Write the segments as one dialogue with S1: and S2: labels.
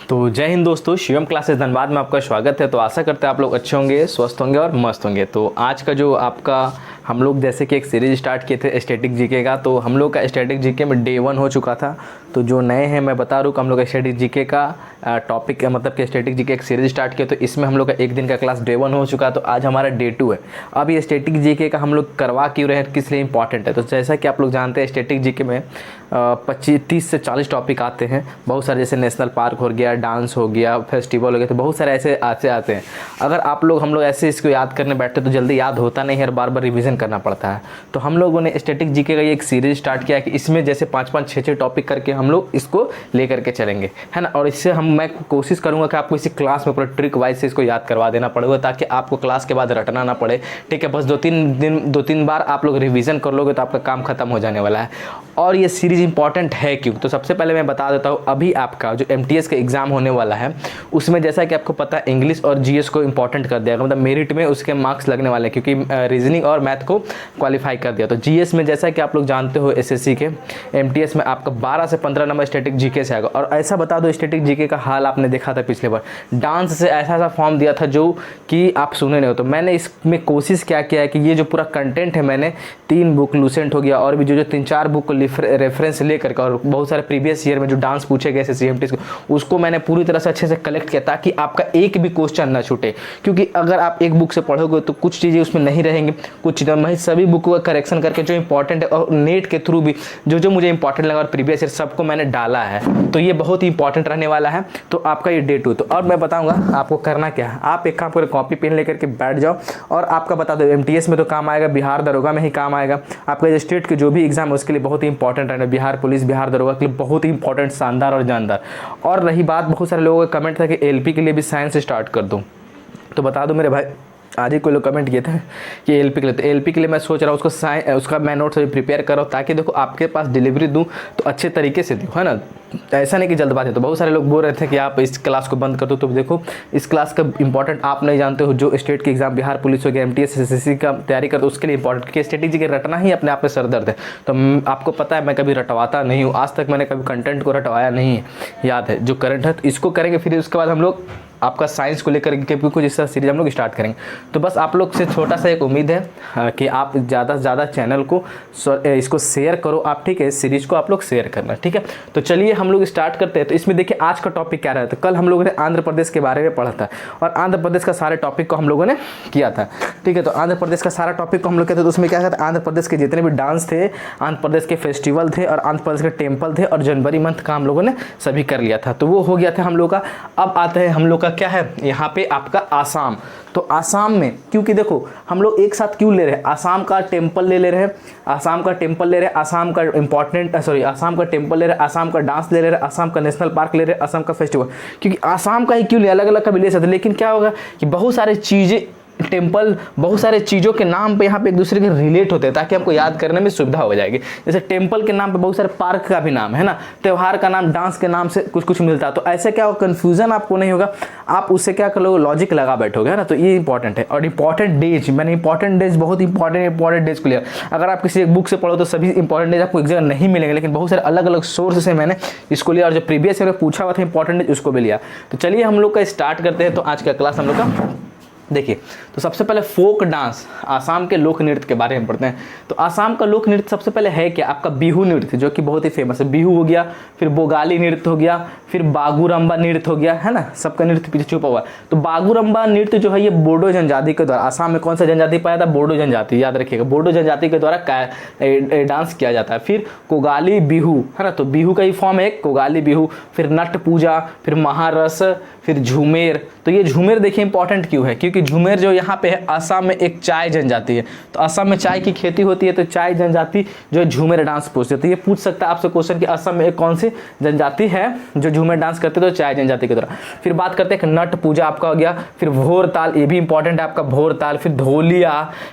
S1: तो जय हिंद दोस्तों, शिवम क्लासेस धनबाद में आपका स्वागत है। तो आशा करते हैं आप लोग अच्छे होंगे, स्वस्थ होंगे और मस्त होंगे। तो आज का जो आपका हम लोग जैसे कि एक सीरीज स्टार्ट किए थे स्टैटिक जीके का, तो हम लोग का स्टैटिक जीके में डे 1 हो चुका था। तो जो नए हैं मैं बता रहा हूँ कि हम लोग स्टैटिक जीके का टॉपिक मतलब कि स्टैटिक जीके एक सीरीज स्टार्ट किया, तो इसमें हम लोग का एक दिन का क्लास डे 1 हो चुका। तो आज हमारा डे 2 है। अब ये स्टैटिक जीके का हम लोग करवा क्यों रहे हैं, किस लिए इंपॉर्टेंट है। तो जैसा कि आप लोग जानते हैं स्टैटिक जीके में 30 से 40 टॉपिक आते हैं। बहुत सारे जैसे नेशनल पार्क हो गया, डांस हो गया, फेस्टिवल हो गया, तो बहुत सारे ऐसे आते हैं। अगर आप लोग हम लोग ऐसे इसको याद करने बैठते तो जल्दी याद होता नहीं है और बार बार रिवीजन करना पड़ता है। तो हम लोगों ने स्टैटिक जीके का ये एक सीरीज स्टार्ट किया है कि इसमें जैसे 5-5, 6-6 टॉपिक करके हम लोग इसको लेकर के चलेंगे, है ना। और इससे मैं कोशिश करूंगा कि आपको इसी क्लास में पूरा ट्रिक वाइज से इसको याद करवा देना पड़ेगा, ताकि आपको क्लास के बाद रटना ना पड़े। ठीक है, बस 2-3 बार आप लोग रिवीजन कर लोगे तो आपका काम खत्म हो जाने वाला है। और ये सीरीज इंपॉर्टेंट है क्यों, तो सबसे पहले मैं बता देता हूँ, अभी आपका जो MTS का एग्जाम होने वाला है उसमें जैसा कि आपको पता है इंग्लिश और GS को इंपॉर्टेंट कर दिया, मतलब मेरिट में उसके मार्क्स लगने वाले हैं, क्योंकि रीजनिंग और मैथ को क्वालिफाई कर दिया। तो GS में जैसा कि आप लोग जानते हो SSC के MTS में आपका 12 से 15 नंबर स्टैटिक जीके से आएगा। और ऐसा बता दो, स्टैटिक जीके का हाल आपने देखा था पिछले बार, डांस से ऐसा फॉर्म दिया था जो कि आप सुने नहीं हो। तो मैंने इसमें कोशिश क्या किया है कि ये जो पूरा कंटेंट है, मैंने 3 बुक लूसेंट हो गया और भी जो 3-4 बुक को रेफरेंस लेकर और बहुत सारे प्रीवियस ईयर में जो डांस पूछे गए SSC MTS को, उसको मैंने पूरी तरह से अच्छे से कलेक्ट किया ताकि आपका एक भी क्वेश्चन ना छूटे। क्योंकि अगर आप एक बुक से पढ़ोगे तो कुछ चीज़ें उसमें नहीं रहेंगी, कुछ चीज़ें मैं सभी बुक का करेक्शन करके जो इंपॉर्टेंट है और नेट के थ्रू भी जो मुझे इंपॉर्टेंट लगा और प्रीवियस ईयर सबको मैंने डाला है। तो ये बहुत ही इंपॉर्टेंट रहने वाला है। तो आपका ये डे 2। तो और मैं बताऊंगा आपको करना क्या है। आप एक काम करें, कॉपी पेन लेकर के बैठ जाओ और आपका बता दो MTS में तो काम आएगा, बिहार दरोगा में ही काम आएगा। आपका स्टेट के जो भी एग्जाम है उसके लिए बहुत ही इंपॉर्टेंट रहना, बिहार पुलिस, बिहार दरोगा के लिए बहुत ही इंपॉर्टेंट, शानदार और जानदार। और रही बात, बहुत सारे लोगों का कमेंट था कि LP के लिए भी साइंस स्टार्ट कर दूं, तो बता दो मेरे भाई, आज ही कोई लोग कमेंट किए थे कि LP के लिए, तो LP के लिए मैं सोच रहा हूँ उसका मैं नोट्स अभी प्रिपेयर कर रहा हूँ, ताकि देखो आपके पास डिलीवरी दूँ तो अच्छे तरीके से दूँ, है ना। ऐसा नहीं कि जल्दबाजी है। तो बहुत सारे लोग बोल रहे थे कि आप इस क्लास को बंद कर दो, तो देखो इस क्लास का इंपॉर्टेंट आप नहीं जानते हो। जो स्टेट के एग्जाम, बिहार पुलिस हो गया, MTS SSC का तैयारी कर दो, उसके लिए इंपॉर्टेंट, क्योंकि स्ट्रेटेजी के रटना ही अपने आप में सर दर्द है। तो आपको पता है मैं कभी रटवाता नहीं हूँ, आज तक मैंने कभी कंटेंट को रटवाया नहीं है, याद है। जो करंट है तो इसको करेंगे, फिर उसके बाद हम लोग आपका साइंस को लेकर के कुछ इस सीरीज हम लोग स्टार्ट करेंगे। तो बस आप लोग से छोटा सा एक उम्मीद है कि आप ज़्यादा से ज़्यादा चैनल को इसको शेयर करो आप, ठीक है। इस सीरीज को आप लोग शेयर करना, ठीक है। तो चलिए हम लोग स्टार्ट करते हैं। तो इसमें देखिए आज का टॉपिक क्या रहा था। कल हम लोगों ने आंध्र प्रदेश के बारे में पढ़ा था और आंध्र प्रदेश का सारे टॉपिक को हम लोगों ने किया था, ठीक है। तो आंध्र प्रदेश का सारा टॉपिक को हम लोग किया था। तो उसमें क्या था, आंध्र प्रदेश के जितने भी डांस थे, आंध्र प्रदेश के फेस्टिवल थे और आंध्र प्रदेश के टेम्पल थे, और जनवरी मंथ का हम लोगों ने सभी कर लिया था। तो वो हो गया था हम लोग का। अब आता है हम लोग का क्या है यहाँ पे आपका आसाम। तो आसाम में, क्योंकि देखो हम लोग एक साथ क्यों ले रहे हैं, आसाम का टेम्पल ले रहे हैं, आसाम का टेम्पल ले रहे हैं, आसाम का आसाम का टेम्पल ले रहे हैं, आसाम का डांस ले रहे हैं, आसाम का नेशनल पार्क ले रहे हैं, आसाम का फेस्टिवल। क्योंकि आसाम का ही क्यों ले, अलग अलग का भी ले सकते, लेकिन क्या होगा कि बहुत सारी चीज़ें, टेम्पल, बहुत सारे चीज़ों के नाम पे यहाँ पे एक दूसरे के रिलेट होते हैं, ताकि हमको याद करने में सुविधा हो जाएगी। जैसे टेम्पल के नाम पे बहुत सारे पार्क का भी नाम है ना, त्यौहार का नाम, डांस के नाम से कुछ कुछ मिलता है। तो ऐसे क्या होगा, कन्फ्यूजन आपको नहीं होगा, आप उससे क्या कर लोगे, लॉजिक लगा बैठोगे, है ना। तो ये इंपॉर्टेंट है। और इंपॉर्टेंट डेज, मैंने इंपॉर्टेंट डेज, बहुत इंपॉर्टेंट डेज को लिया। अगर आप किसी एक बुक से पढ़ो तो सभी इंपॉर्टेंट डेज आपको एक जगह नहीं मिलेंगे, लेकिन बहुत सारे अलग अलग सोर्स से मैंने इसको लिया, और जो प्रीवियस ईयर में पूछा हुआ था इंपॉर्टेंट डेज उसको भी लिया। तो चलिए हम लोग का स्टार्ट करते हैं। तो आज का क्लास हम लोग का देखिए, तो सबसे पहले फोक डांस, आसाम के लोक नृत्य के बारे में पढ़ते हैं। तो आसाम का लोक नृत्य सबसे पहले है क्या, आपका बिहू नृत्य, जो कि बहुत ही फेमस है। बिहू हो गया, फिर बोगाली नृत्य हो गया, फिर बागुरम्बा नृत्य हो गया, है ना। सबका नृत्य पीछे छुपा हुआ है। तो बागुरम्बा नृत्य जो है ये बोडो जनजाति के द्वारा, आसाम में कौन सा जनजाति पाया था, बोडो जनजाति, याद रखिएगा, बोडो जनजाति के द्वारा डांस किया जाता है। फिर कोगाली बिहू, है ना। तो बिहू का ही फॉर्म है कोगाली बिहू। फिर नट पूजा, फिर महारस, फिर झूमेर। तो ये झूमेर देखिए इंपॉर्टेंट क्यों है, क्योंकि झूमेर जो यहाँ पे है, आसाम में एक चाय जनजाति है। तो आसाम में चाय की खेती होती है, तो चाय जनजाति जो है झूमेर डांस पूछते हैं। तो ये पूछ सकता है आपसे क्वेश्चन कि असम में एक कौन सी जनजाति है जो झूमेर डांस करते हैं, तो चाय जनजाति की तरह। फिर बात करते हैं नट पूजा आपका हो गया। फिर भोर ताल, ये भी इंपॉर्टेंट है आपका, भोर ताल। फिर धोलिया,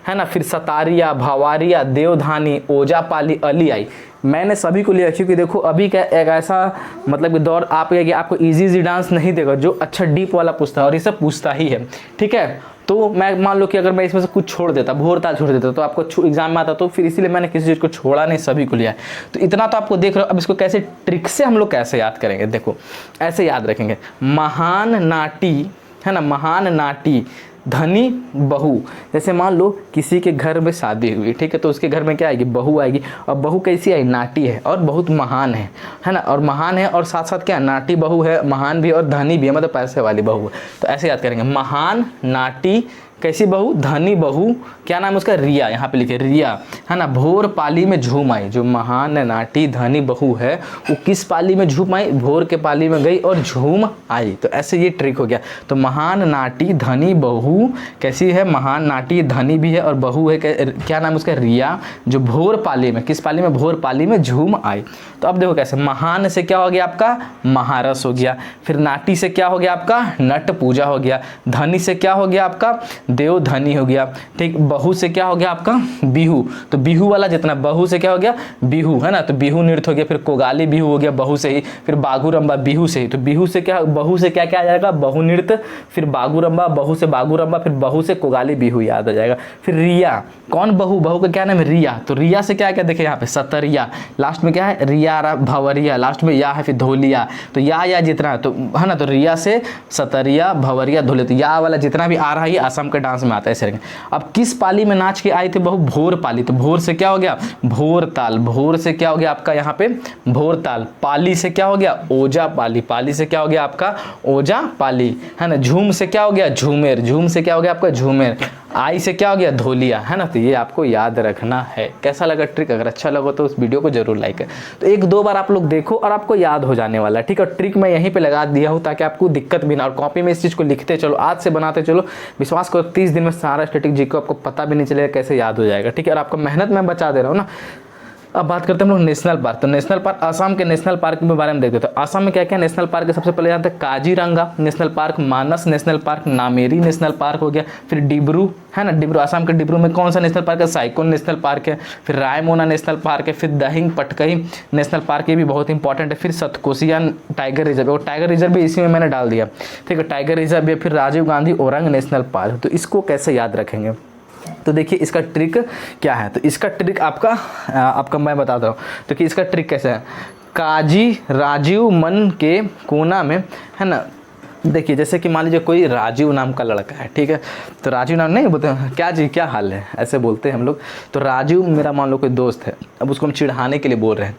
S1: है ना। फिर सतारिया, भावारिया, देवधानी, ओजापाली, अली आई। मैंने सभी को लिया क्योंकि देखो अभी का एक ऐसा मतलब कि दौर आप कि आपको इजी डांस नहीं देगा, जो अच्छा डीप वाला पूछता है, और ये सब पूछता ही है, ठीक है। तो मैं मान लो कि अगर मैं इसमें से कुछ छोड़ देता, भोर ताल छोड़ देता तो आपको एग्जाम में आता, तो फिर इसीलिए मैंने किसी चीज़ को छोड़ा नहीं, सभी को लिया है। तो इतना तो आपको देख रहे हो। अब इसको कैसे ट्रिक से हम लोग कैसे याद करेंगे, देखो ऐसे याद रखेंगे। महान नाटी, है ना, महान नाटी धनी बहू। जैसे मान लो किसी के घर में शादी हुई, ठीक है, तो उसके घर में क्या आएगी, बहू आएगी। और बहू कैसी आई, नाटी है और बहुत महान है ना, और महान है और साथ साथ क्या, नाटी बहू है, महान भी और धनी भी है, मतलब पैसे वाली बहू है। तो ऐसे याद करेंगे, महान नाटी कैसी बहू, धनी बहू, क्या नाम है उसका, रिया, यहाँ पे लिखे रिया, है ना। भोर पाली में झूम आई, जो महान नाटी धनी बहू है वो किस पाली में झूम आई, भोर के पाली में गई और झूम आई। तो ऐसे ये ट्रिक हो गया। तो महान नाटी धनी बहू कैसी है, महान नाटी धनी भी है और बहू है, क्या नाम उसका, रिया, जो भोर पाली में, किस पाली में, भोर पाली में झूम आई। तो अब देखो कैसे, महान से क्या हो गया आपका, महारस हो गया। फिर नाटी से क्या हो गया आपका, नट पूजा हो गया। धनी से क्या हो गया आपका, देवधनी हो गया। ठीक, बहू से क्या हो गया आपका, बिहू। तो बिहू वाला जितना, बहू से क्या हो गया, बिहू, है ना, तो बिहू नृत्य हो गया। फिर कोगाली बिहू हो गया बहू से ही। फिर बागुरम्बा बिहू से ही। तो बिहू से क्या, बहू से क्या क्या आ जाएगा, बहु नृत्य। फिर बागुरम्बा, बहू से बागुरम्बा, फिर बहू से कोगाली बिहू याद आ जाएगा। फिर रिया, कौन बहू, बहू का क्या नाम है, रिया। तो रिया से क्या क्या देखे यहाँ पे, सतरिया, लास्ट में क्या है, रिया भवरिया, लास्ट में या है, फिर धोलिया। तो या जितना, तो है ना, तो रिया से सतरिया भवरिया धोलिया। तो या वाला जितना भी आ रहा है ये असम के डांस में आता है ऐसे। अब किस पाली में नाच के आई थी बहू, भोर पाली। तो भोर से क्या हो गया, भोर ताल। भोर से क्या हो गया आपका यहाँ पे, भोर ताल। पाली से क्या हो गया, ओजा पाली। पाली से क्या हो गया आपका, ओजा पाली, है ना। झूम से क्या हो गया, झूमेर। झूम से क्या हो गया आपका, झूमेर। आई से क्या हो गया, धोलिया, है ना। तो ये आपको याद रखना है। कैसा लगा ट्रिक, अगर अच्छा लगा तो उस वीडियो को जरूर लाइक करें। तो एक दो बार आप लोग देखो और आपको याद हो जाने वाला है, ठीक है। ट्रिक मैं यहीं पे लगा दिया हूँ ताकि आपको दिक्कत भी ना, और कॉपी में इस चीज़ को लिखते चलो, आज से बनाते चलो। विश्वास करो 30 दिन में सारा स्टैटिक जीके आपको पता भी नहीं चलेगा कैसे याद हो जाएगा, ठीक है। और आपको मेहनत मैं बचा दे रहा हूँ ना। अब बात करते हैं हम लोग नेशनल पार्क। तो नेशनल पार्क, असम के नेशनल पार्क के बारे में देखते हैं। तो असम में क्या क्या नेशनल पार्क है, सबसे पहले जानते हैं Kaziranga national park, Manas national park, Nameri national park हो गया। फिर डिब्रू, है ना, डिब्रू, असम के डिब्रू में कौन सा नेशनल पार्क है, साइकोन नेशनल पार्क है। फिर रायमोना नेशनल पार्क है। फिर दहिंग पटकई नेशनल पार्क, ये भी बहुत इंपॉर्टेंट है। फिर सतकोसिया टाइगर रिजर्व, और टाइगर रिजर्व भी इसी में मैंने डाल दिया, ठीक है, टाइगर रिजर्व है। फिर राजीव गांधी ओरंग नेशनल पार्क। तो इसको कैसे याद रखेंगे, तो देखिए इसका ट्रिक क्या है। तो इसका ट्रिक आपका मैं बताता हूँ। तो कि इसका ट्रिक कैसे है, काजी राजीव मन के कोना में, है ना। देखिए जैसे कि मान लीजिए कोई राजीव नाम का लड़का है, ठीक है। तो राजीव नाम नहीं बोलते, क्या जी क्या हाल है, ऐसे बोलते हैं हम लोग। तो राजीव मेरा मान लो कोई दोस्त है, अब उसको हम चिढ़ाने के लिए बोल रहे हैं,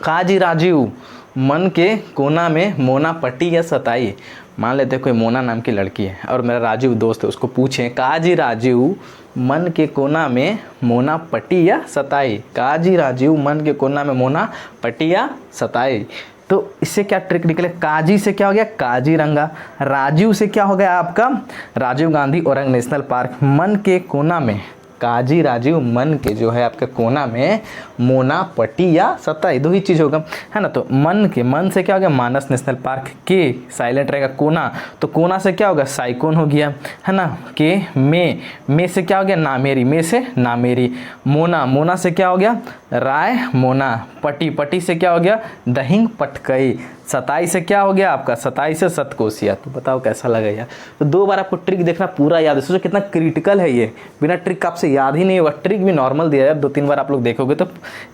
S1: काजी राजीव मन के कोना में मोना पटी या सताई। मान लेते हैं कोई मोना नाम की लड़की है और मेरा राजीव दोस्त है, उसको पूछें काजी राजीव मन के कोना में मोना पटी या सताई। काजी राजीव मन के कोना में मोना पटी या सताई। तो इससे क्या ट्रिक निकले, काजी से क्या हो गया, काजीरंगा। राजीव से क्या हो गया आपका, राजीव गांधी ओरंग नेशनल पार्क। मन के कोना में, काजी राजीव मन के जो है आपके कोना में मोना पटी या सताई, दो ही चीज़ होगा, है ना। तो मन के, मन से क्या हो गया, मानस नेशनल पार्क। के साइलेंट रहेगा, कोना, तो कोना से क्या होगा, साइकोन हो गया, है ना। के में से क्या हो गया, नामेरी, में से नामेरी। मोना से क्या हो गया, राय मोना। पटी से क्या हो गया, दहिंग पटकई। सताई से क्या हो गया आपका, सताई से सतकोसिया। तो बताओ कैसा लगा यार। तो दो बार आपको ट्रिक देखना पूरा याद है, सोचो कितना क्रिटिकल है ये, बिना ट्रिक आपसे याद ही नहीं होगा। ट्रिक भी नॉर्मल दिया है, 2-3 बार आप लोग देखोगे तो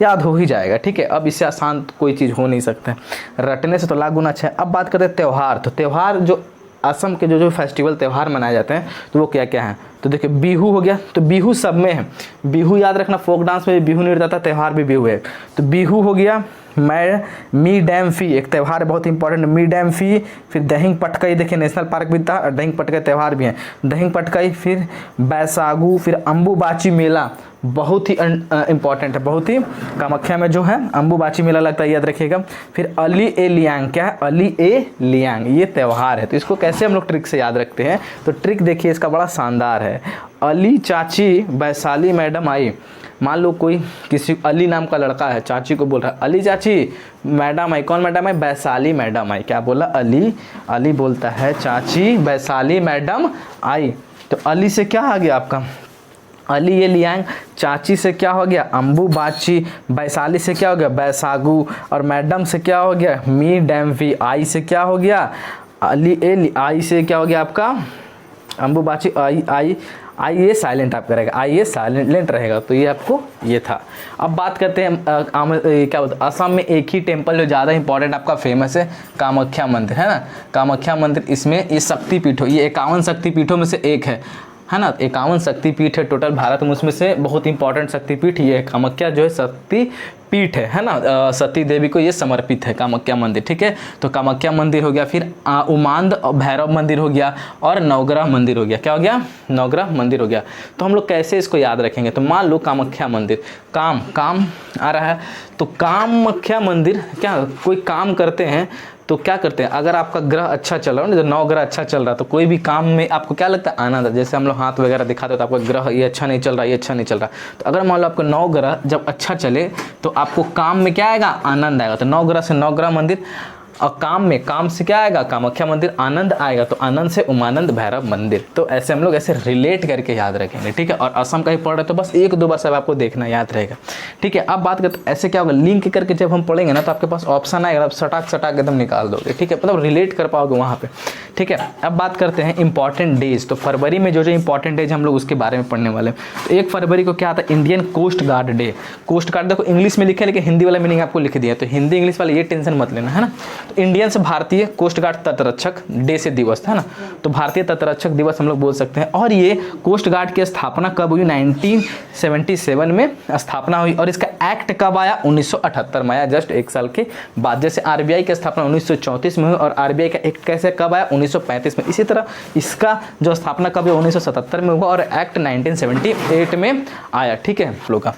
S1: याद हो ही जाएगा, ठीक है। अब इससे आसान कोई चीज़ हो नहीं सकता, रटने से तो लाख गुना अच्छा है। अब बात करते हैं त्यौहार। तो त्यौहार जो असम के जो फेस्टिवल त्यौहार मनाए जाते हैं तो वो क्या क्या है। तो देखिए बिहू हो गया, तो बिहू सब में है। बिहू याद रखना, फोक डांस में भी बिहू नृत्य आता है, त्यौहार भी बिहू है। तो बिहू हो गया, मी डैम फी एक त्यौहार है बहुत इंपॉर्टेंट, मी डैम फी। फिर दहिंग पटकई, देखिए नेशनल पार्क भी था और दहिंग पटकई त्यौहार भी है, दहिंग पटकई। फिर बैसागु, फिर अम्बुबाची मेला बहुत ही इंपॉर्टेंट है, बहुत ही, कामाख्या में जो है अम्बुबाची मेला लगता है, याद रखिएगा। फिर अली ए लियांग, क्या है, अली ए लियांग, ये त्यौहार है। तो इसको कैसे हम लोग ट्रिक से याद रखते हैं, तो ट्रिक देखिए इसका बड़ा शानदार है। अली चाची वैशाली मैडम आई। मान लो कोई किसी अली नाम का लड़का है, चाची को बोल रहा है अली चाची मैडम आई। कौन मैडम आई, वैशाली मैडम आई। क्या बोला, अली बोलता है चाची वैशाली मैडम आई। तो अली से क्या आ गया आपका, अली ये लियांग। चाची से क्या हो गया, अम्बुबाची। वैशाली से क्या हो गया, बैसागु। और मैडम से क्या हो गया, मी डैम वी। आई से क्या हो गया, अली ए आई से क्या हो गया आपका, अम्बुबाची आई ये साइलेंट आपका रहेगा, आई ये साइलेंट रहेगा, तो ये आपको ये था। अब बात करते हैं क्या बोलते हैं, असम में एक ही टेम्पल जो ज़्यादा इंपॉर्टेंट आपका फेमस है, कामाख्या मंदिर है ना। कामाख्या मंदिर, इसमें ये शक्तिपीठ हो, ये 51 शक्तिपीठों में से एक है ना। 51 शक्तिपीठ है टोटल भारत में, उसमें से बहुत इंपॉर्टेंट शक्तिपीठ ये है कामाख्या जो है शक्तिपीठ है ना। सती देवी को ये समर्पित है कामाख्या मंदिर, ठीक है। तो कामाख्या मंदिर हो गया, फिर उमांद भैरव मंदिर हो गया, और नवग्रह मंदिर हो गया। क्या हो गया? नवग्रह मंदिर हो गया। तो हम लोग कैसे इसको याद रखेंगे? तो मान लो कामाख्या मंदिर, काम आ रहा है, तो कामाख्या मंदिर, क्या कोई काम करते हैं तो क्या करते हैं, अगर आपका ग्रह अच्छा चल रहा है ना, जो 9 ग्रह अच्छा चल रहा है, तो कोई भी काम में आपको क्या लगता है? आनंद। जैसे हम लोग हाथ वगैरह दिखाते हो तो आपका ग्रह ये अच्छा नहीं चल रहा, ये अच्छा नहीं चल रहा, तो अगर मान लो आपको 9 ग्रह जब अच्छा चले तो आपको काम में क्या आएगा? आनंद आएगा। तो 9 ग्रह से नवग्रह मंदिर, और काम से क्या आएगा? कामाख्या मंदिर, आनंद आएगा, तो आनंद से उमानंद भैरव मंदिर। तो ऐसे हम लोग ऐसे रिलेट करके याद रखेंगे, ठीक है। और असम का ही पढ़ रहे तो बस 1-2 बार सब आपको देखना याद रहेगा, ठीक है। अब बात करते ऐसे क्या होगा, लिंक करके जब हम पढ़ेंगे ना तो आपके पास ऑप्शन आएगा, आप सटाक एकदम निकाल दोगे, ठीक है, मतलब रिलेट कर पाओगे वहाँ पे, ठीक है। अब बात करते हैं इंपॉर्टेंट डेज। तो फरवरी में जो इंपॉर्टेंट डेज हम लोग उसके बारे में पढ़ने वाले हैं। तो 1 फरवरी को क्या आता है? Indian coast guard day. Coast guard देखो इंग्लिश में लिखा है, लेकिन हिंदी वाला मीनिंग आपको लिख दिया, तो हिंदी इंग्लिश वाले ये टेंशन मत लेना, है ना। तो इंडियन से भारतीय कोस्ट गार्ड तटरक्षक डे से दिवस, है ना। तो भारतीय तटरक्षक दिवस हम लोग बोल सकते हैं। और ये कोस्ट गार्ड की स्थापना कब हुई? 1977 में स्थापना हुई। और इसका एक्ट कब आया? 1978 में आया, जस्ट 1 साल के बाद। जैसे आरबीआई की स्थापना 1934 में हुई, और आरबीआई का एक्ट कैसे कब आया? 1935 में। इसी तरह इसका जो स्थापना कब है? 1977 में हुआ, और एक्ट 1978 में आया, ठीक है लोगों का।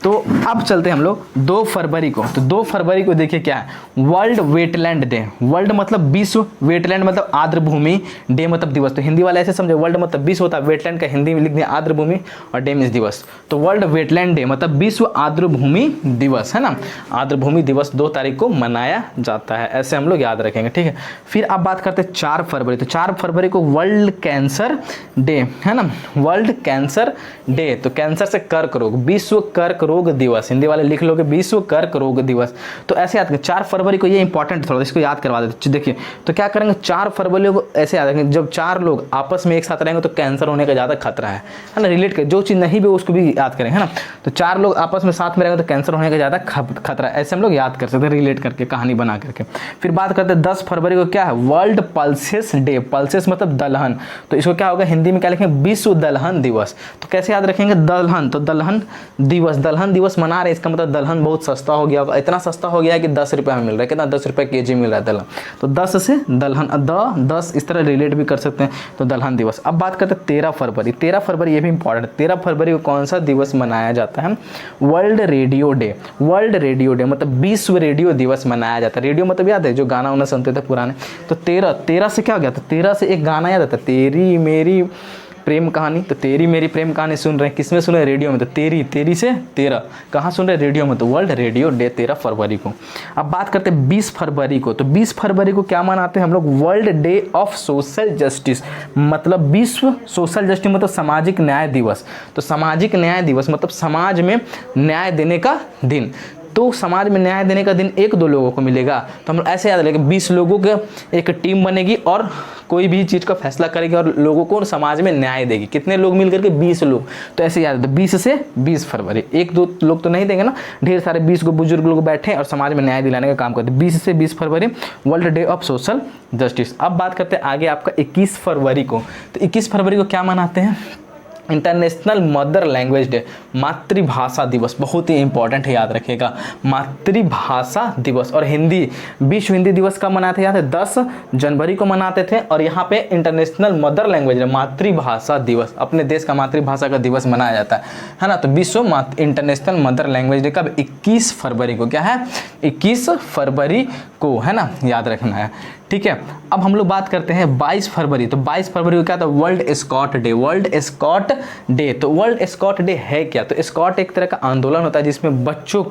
S1: तो अब चलते हैं हम लोग 2 फरवरी को। तो 2 फरवरी को देखिए क्या है, वर्ल्ड वेटलैंड डे। वर्ल्ड मतलब विश्व, वेटलैंड मतलब आर्द्र भूमि, डे मतलब दिवस। तो हिंदी वाले ऐसे समझे, वर्ल्ड मतलब विश्व होता है, वेटलैंड का हिंदी में लिख दिया आर्द्र भूमि, और डे मीन्स दिवस। तो वर्ल्ड वेटलैंड डे मतलब विश्व आर्द्र भूमि दिवस, है ना। आर्द्र भूमि दिवस 2 तारीख को मनाया जाता है, ऐसे हम लोग याद रखेंगे, ठीक है। फिर आप बात करते हैं 4 फरवरी। तो 4 फरवरी को वर्ल्ड कैंसर डे, है ना, वर्ल्ड कैंसर डे। तो कैंसर से कर्क रोग, विश्व कर्क रोग दिवस, हिंदी वाले लिख लोगे विश्व कर्क रोग दिवस। तो ऐसे याद करें 4 फरवरी को, ये इंपॉर्टेंट थोड़ा इसको याद करवा देते। देखिए तो क्या करेंगे, 4 फरवरी को ऐसे याद रखेंगे, जब 4 लोग आपस में एक साथ रहेंगे तो कैंसर होने का ज़्यादा खतरा है ना। रिलेट कर, जो चीज़ नहीं भी उसको भी याद करें, है ना। तो 4 लोग आपस में साथ में रहेंगे तो कैंसर होने का ज़्यादा खतरा है, ऐसे हम लोग याद कर सकते हैं रिलेट करके, कहानी बना करके। फिर बात करते हैं 10 फरवरी को क्या है, वर्ल्ड पल्सेस डे। पल्सेस मतलब दलहन, तो इसको क्या होगा हिंदी में क्या लिखेंगे, विश्व दलहन दिवस। तो कैसे याद रखेंगे, दलहन, तो दलहन दिवस मना रहे, इसका मतलब दलहन बहुत सस्ता हो गया, इतना सस्ता हो गया है कि 10 रुपये में मिल रहा है। कितना? 10 रुपये केजी मिल रहा है दलहन। तो 10 से दलहन, 10 इस तरह रिलेट भी कर सकते हैं, तो दलहन दिवस। अब बात करते हैं 13 फरवरी। 13 फरवरी ये भी इंपॉर्टेंट है। 13 फरवरी को कौन सा दिवस मनाया जाता है, world radio day. World radio day मतलब विश्व रेडियो दिवस मनाया जाता है। रेडियो मतलब याद है जो गाना उन्हें सुनते थे पुराने। तो 13 से क्या हो गया, तो 13 से एक गाना याद आता है, तेरी मेरी प्रेम कहानी। तो तेरी मेरी प्रेम कहानी सुन रहे हैं, किसमें सुन रहे हैं, रेडियो में। तो तेरी से 13 कहाँ सुन रहे हैं, रेडियो में। तो वर्ल्ड रेडियो डे 13 फरवरी को। अब बात करते हैं 20 फरवरी को। तो 20 फरवरी को क्या मनाते हैं हम लोग, world day of social justice, मतलब विश्व सोशल जस्टिस मतलब सामाजिक न्याय दिवस। तो सामाजिक न्याय दिवस मतलब समाज में न्याय देने का दिन। तो समाज में न्याय देने का दिन 1-2 लोगों को मिलेगा, तो हम ऐसे याद रखेंगे 20 लोगों के एक टीम बनेगी और कोई भी चीज़ का फैसला करेगी और लोगों को समाज में न्याय देगी। कितने लोग मिल करके, 20 लोग। तो ऐसे याद है 20 से 20 फरवरी। 1-2 लोग तो नहीं देंगे ना, ढेर सारे 20 को बुजुर्ग लोग बैठे और समाज में न्याय दिलाने का काम करते हैं। 20 से 20 फरवरी world day of social justice. अब बात करते हैं आगे आपका 21 फरवरी को। तो 21 फरवरी को क्या मनाते हैं, इंटरनेशनल मदर लैंग्वेज डे, मातृभाषा दिवस। बहुत ही इंपॉर्टेंट है, याद रखिएगा, मातृभाषा दिवस। और हिंदी, विश्व हिंदी दिवस कब मनाते थे, याद है 10 जनवरी को मनाते थे। और यहाँ पे इंटरनेशनल मदर लैंग्वेज डे, मातृभाषा दिवस, अपने देश का मातृभाषा का दिवस मनाया जाता है ना। तो विश्व इंटरनेशनल मदर लैंग्वेज डे कब, 21 फरवरी को। क्या है, 21 फरवरी को, है ना, याद रखना है, ठीक है। अब हम लोग बात करते हैं 22 फरवरी। तो 22 फरवरी को क्या था, world scout day. World scout day, तो वर्ल्ड स्कॉट डे है क्या, तो स्कॉट एक तरह का आंदोलन होता है जिसमें बच्चों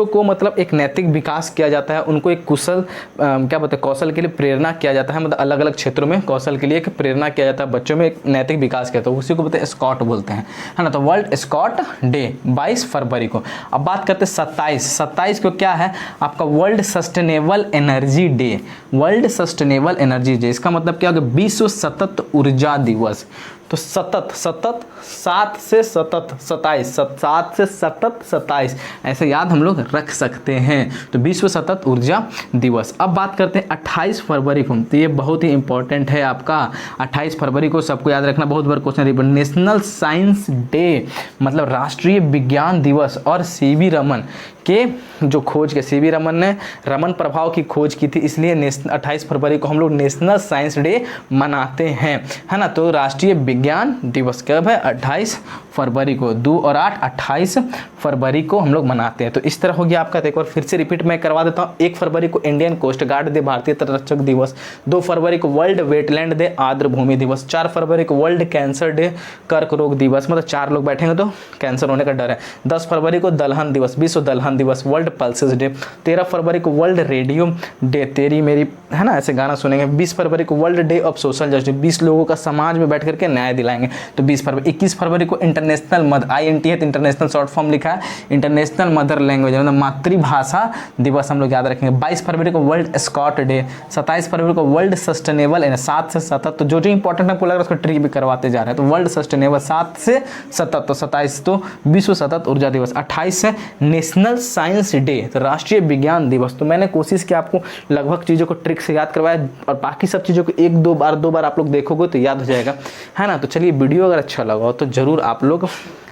S1: को मतलब एक नैतिक विकास किया जाता है, उनको एक कुशल क्या बोलते हैं, कौशल के लिए प्रेरणा किया जाता है। मतलब अलग अलग क्षेत्रों में कौशल के लिए एक प्रेरणा किया जाता है, बच्चों में एक नैतिक विकास किया, तो उसी को बोलते हैं स्कॉट बोलते हैं, है ना। तो वर्ल्ड स्कॉट डे 22 फरवरी को। अब बात करते हैं 27 को क्या है आपका, world sustainable energy day. World sustainable energy day, इसका मतलब क्या होगा, विश्व सतत ऊर्जा दिवस। तो सतत, सतत 7 से सतत 27, 7 से सतत 27, ऐसे याद हम लोग रख सकते हैं। तो विश्व सतत ऊर्जा दिवस। अब बात करते हैं 28 फरवरी को, तो ये बहुत ही इंपॉर्टेंट है आपका 28 फरवरी को, सबको याद रखना, बहुत बार question repeat. National science day मतलब राष्ट्रीय विज्ञान दिवस। और सीवी रमन के जो खोज के, सीवी रमन ने रमन प्रभाव की खोज की थी, इसलिए 28 फरवरी को हम लोग नेशनल साइंस डे मनाते हैं, है ना। तो राष्ट्रीय विज्ञान दिवस कब है, 28 फरवरी को। 2 और 8 28 फरवरी को हम लोग मनाते हैं। तो इस तरह हो गया आपका। एक बार फिर से रिपीट मैं करवा देता हूँ। 1 फरवरी को इंडियन कोस्ट गार्ड डे, भारतीय तटरक्षक दिवस। 2 फरवरी को वर्ल्ड वेटलैंड डे, आर्द्र भूमि दिवस। 4 फरवरी को वर्ल्ड कैंसर डे, कर्क रोग दिवस, मतलब 4 लोग बैठेंगे तो कैंसर होने का डर है। 10 फरवरी को दलहन दिवस, विश्व दलहन दिवस, वर्ल्ड पल्सेस डे। 13 फरवरी को वर्ल्ड रेडियो डे, तेरी मेरी, है ना, ऐसे गाना सुनेंगे। 20 फरवरी को world day of social justice, 20 लोगों का समाज में बैठ करके न्याय दिलाएंगे, तो 20 फरवरी। 21 फरवरी को इंटरनेशनल मदर, INT है तो इंटरनेशनल शॉर्ट फॉर्म लिखा है, इंटरनेशनल मदर लैंग्वेज मतलब मातृभाषा दिवस हम लोग याद रखेंगे। 22 फरवरी को वर्ल्ड स्कॉट डे। 27 फरवरी को वर्ल्ड सस्टेनेबल, 7 से सतत, तो जो इंपॉर्टेंट आपको लग रहा है उसको ट्रिक भी करवाते जा रहे हैं। तो वर्ल्ड सस्टेनेबल 7 से सतत, तो 27 तो विश्व सतत ऊर्जा दिवस। 28 है नेशनल साइंस डे, तो राष्ट्रीय विज्ञान दिवस। तो मैंने कोशिश की आपको लगभग चीज़ों को ट्रिक से याद करवाया, और बाकी सब चीज़ों को 1-2 बार आप लोग देखोगे तो याद हो जाएगा, है ना। तो चलिए, वीडियो अगर अच्छा लगा हो तो ज़रूर आप लोग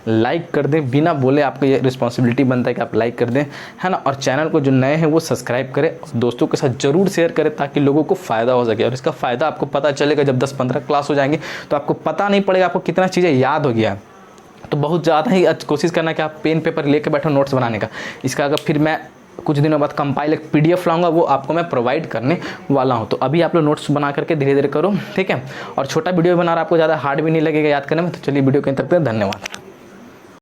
S1: लाइक कर दें, बिना बोले आपको ये रिस्पॉन्सिबिलिटी बनता है कि आप लाइक कर दें, है ना। और चैनल को जो नए हैं वो सब्सक्राइब करें, दोस्तों के साथ जरूर शेयर करें ताकि लोगों को फ़ायदा हो सके। और इसका फ़ायदा आपको पता चलेगा जब 10-15 क्लास हो जाएंगे तो आपको पता नहीं पड़ेगा आपको कितना चीज़ें याद हो गया। तो बहुत ज़्यादा ही कोशिश करना कि आप पेन पेपर लेके बैठो नोट्स बनाने का। इसका अगर फिर मैं कुछ दिनों बाद कंपाइल एक PDF लाऊंगा, वो आपको मैं प्रोवाइड करने वाला हूं। तो अभी आप लोग नोट्स बना करके धीरे धीरे करो, ठीक है। और छोटा वीडियो बना रहा, आपको ज़्यादा हार्ड भी नहीं लगेगा याद करने में। तो चलिए वीडियो कहीं तक, धन्यवाद।